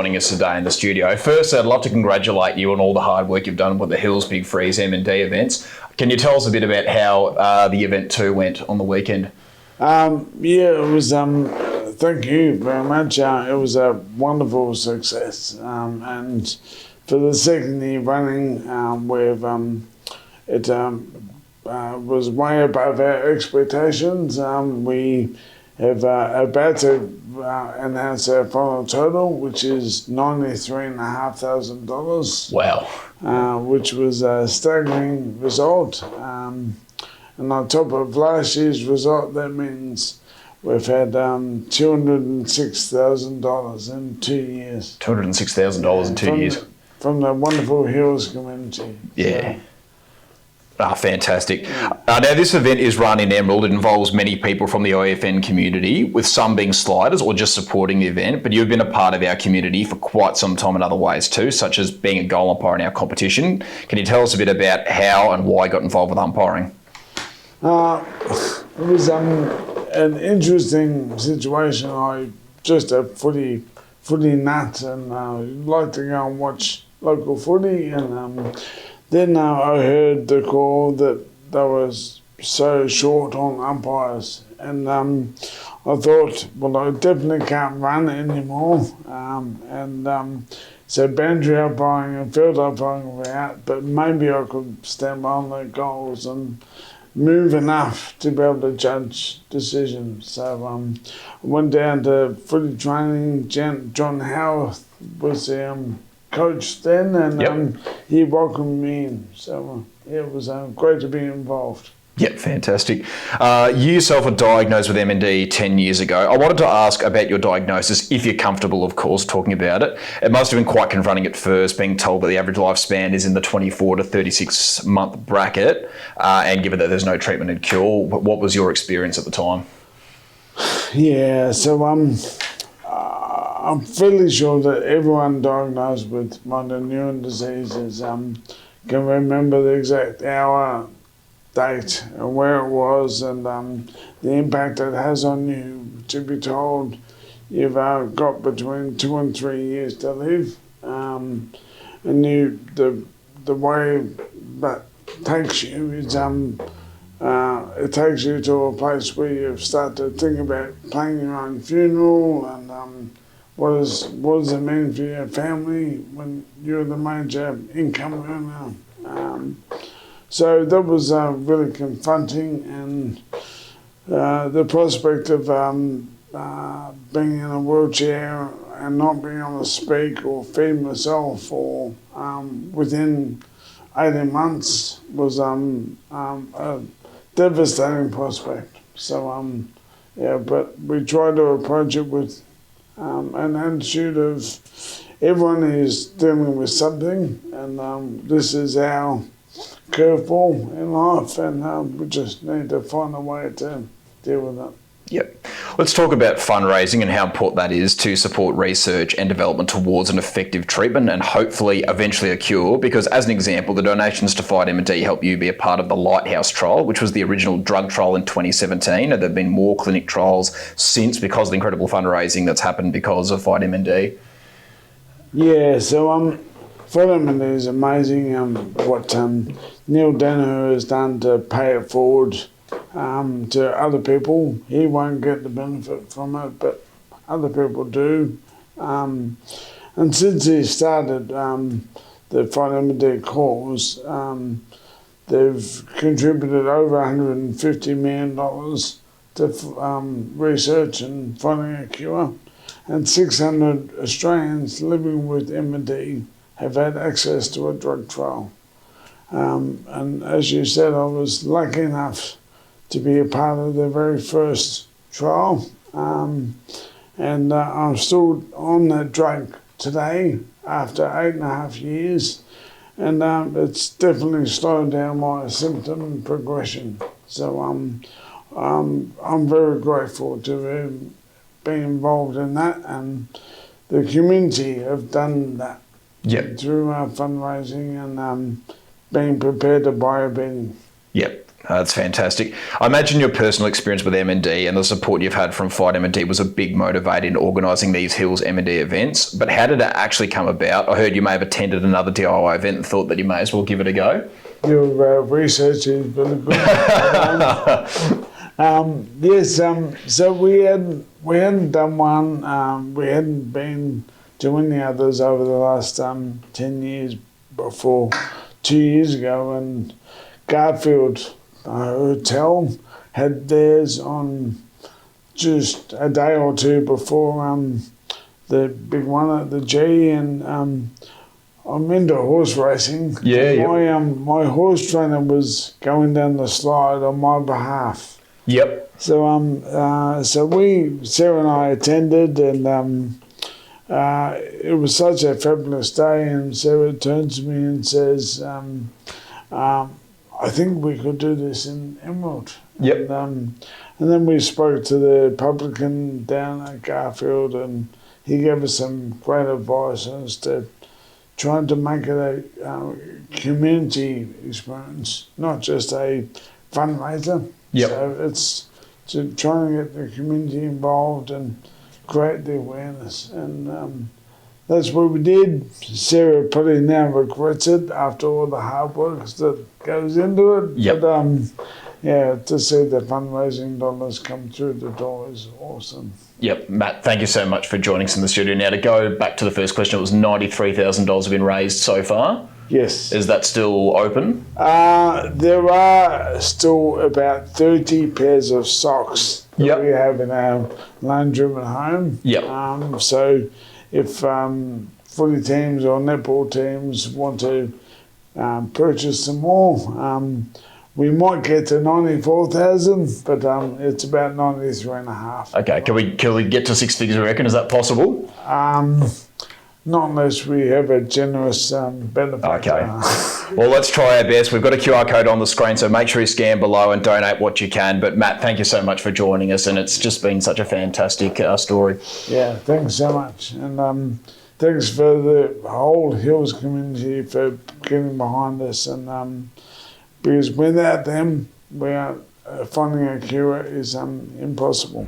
Joining us today in the studio. First, I'd love to congratulate you on all the hard work you've done with the Hills Big Freeze MND events. Can you tell us a bit about how the event 2 went on the weekend? Yeah, it was, thank you very much. It was a wonderful success. And for the second year running, it was way above our expectations. We have about to announce our final total, which is $93,500. Wow. Which was a staggering result. And on top of last year's result, that means we've had $206,000 in 2 years. $206,000 in 2 years. From the wonderful Hills community. Yeah. Fantastic. Now, this event is run in Emerald. It involves many people from the OEFN community, with some being sliders or just supporting the event. But you've been a part of our community for quite some time in other ways too, such as being a goal umpire in our competition. Can you tell us a bit about how and why you got involved with umpiring? It was an interesting situation. I just a footy nut, and like to go and watch local footy, and then I heard the call that they was so short on umpires, and I thought, well, I definitely can't run anymore, so boundary umpiring and field umpiring were out, but maybe I could stand behind the goals and move enough to be able to judge decisions. So I went down to footy training. John Howarth was the coach then, and he welcomed me in. So it was great to be involved. Yep, fantastic. You yourself were diagnosed with MND 10 years ago. I wanted to ask about your diagnosis, if you're comfortable, of course, talking about it. It must have been quite confronting at first, being told that the average lifespan is in the 24 to 36 month bracket, and given that there's no treatment and cure. What was your experience at the time? Yeah, so I'm fairly sure that everyone diagnosed with motor neuron diseases can remember the exact hour, date, and where it was, and the impact it has on you. To be told you've got between 2 and 3 years to live, and the way that takes you is it takes you to a place where you start to think about planning your own funeral, and what does it mean for your family when you're the major income earner. So that was really confronting, and the prospect of being in a wheelchair and not being able to speak or feed myself or within 18 months was a devastating prospect. So yeah, but we try to approach it with an attitude of everyone is dealing with something, and this is our curveball in life, and we just need to find a way to deal with it. Yep. Let's talk about fundraising and how important that is to support research and development towards an effective treatment and hopefully eventually a cure, because as an example, the donations to FIGHTMND help you be a part of the Lighthouse trial, which was the original drug trial in 2017, and there have been more clinic trials since because of the incredible fundraising that's happened because of FIGHTMND. Yeah, so FIGHTMND is amazing. What Neil Danaher has done to pay it forward to other people. He won't get the benefit from it, but other people do. And since he started the FIGHTMND cause, they've contributed over $150 million to research and finding a cure. And 600 Australians living with MND have had access to a drug trial. And as you said, I was lucky enough to be a part of the very first trial. And I'm still on that drug today after 8.5 years. And it's definitely slowed down my symptom progression. So I'm very grateful to be involved in that, and the community have done that through fundraising and being prepared to buy a bedding. Yep. That's fantastic. I imagine your personal experience with MND and the support you've had from FIGHTMND was a big motivator in organising these Hills MND events. But how did it actually come about? I heard you may have attended another DIY event and thought that you may as well give it a go. Your research is really good. So we hadn't done one. We hadn't been to any others over the last 10 years before 2 years ago, and Garfield Hotel had theirs on just a day or two before the big one at the G, and I'm into horse racing. Yeah. My horse trainer was going down the slide on my behalf. Yep. So Sarah and I attended, and it was such a fabulous day. And Sarah turns to me and says, I think we could do this in Emerald. Yep. And then we spoke to the publican down at Garfield, and he gave us some great advice as to trying to make it a community experience, not just a fundraiser. Yep. So it's to trying to get the community involved and create the awareness. And that's what we did. Sarah probably now regrets it after all the hard work that goes into it. Yep. But yeah, to see the fundraising dollars come through the door is awesome. Yep, Matt, thank you so much for joining us in the studio. Now, to go back to the first question, it was $93,000 have been raised so far. Yes. Is that still open? There are still about 30 pairs of socks that Yep. we have in our laundry at home. Yep. So if footy teams or netball teams want to purchase some more, we might get to 94,000, but it's about 93.5. Okay, can we get to six figures, I reckon? Is that possible? Not unless we have a generous benefactor. Okay. Well, let's try our best. We've got a QR code on the screen, so make sure you scan below and donate what you can. But Matt, thank you so much for joining us, and it's just been such a fantastic story. Yeah, thanks so much. And thanks for the whole Hills community for getting behind us. And because without them, finding a cure is impossible.